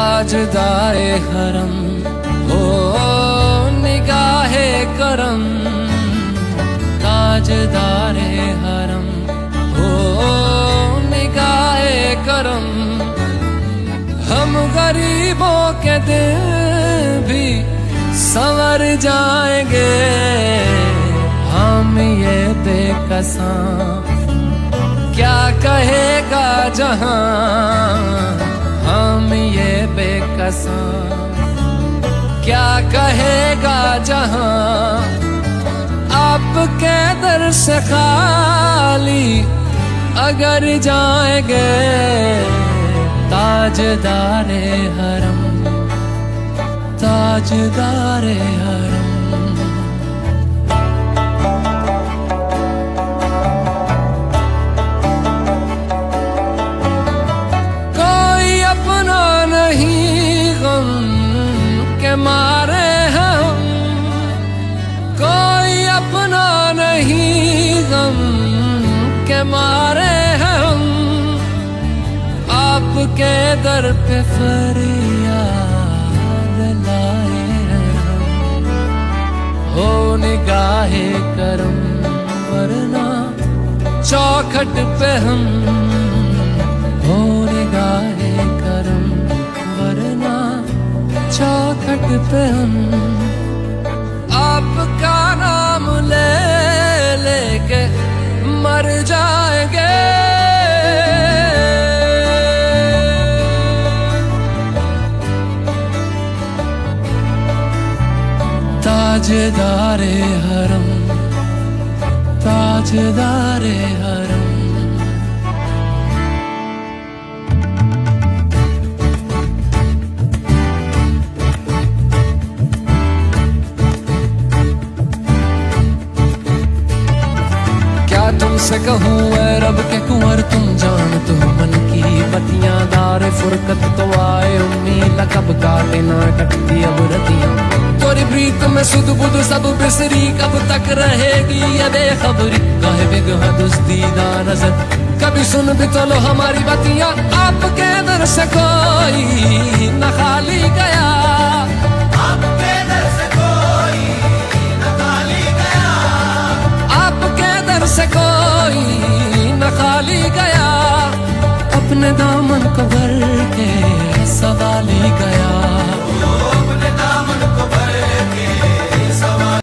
ताजदारे हरम हो निगाहे करम, ताजदारे हरम हो निगाहे करम। हम गरीबों के दिल भी संवर जाएंगे, हम ये बेकसा क्या कहेगा जहां, हम ये बेकसा क्या कहेगा जहां। आपके दर से खाली अगर जाएंगे, ताजदारे हरम, ताजदारे हरम। कोई अपना नहीं गम के मारे हैं हम, कोई अपना नहीं गम के मारे हैं हम। आपके दर पे फरियाद लाए हैं हम, हो निगाहे करम वरना चौखट पे हम, हो निगाहे करम वरना चौखट पे हम। आपका नाम ले लेके मर जाएंगे, ताजदारे हरम, ताजदारे हरम। क्या तुमसे कहूँ ऐ रब के कुंवर, तुम जानते हो मन की बतियां। दारे फुरकत तो आए उम्मीद, कब काटे ना कटती अब रतियां। तोरी प्रीत में सुध बुध सब बिसरी, कब तक रहेगी ये बेखबरी। काहे बेगहा दुस्तीदा नजर, कभी सुन भी तो लो हमारी बतियां। आपके दर से कोई न खाली गया,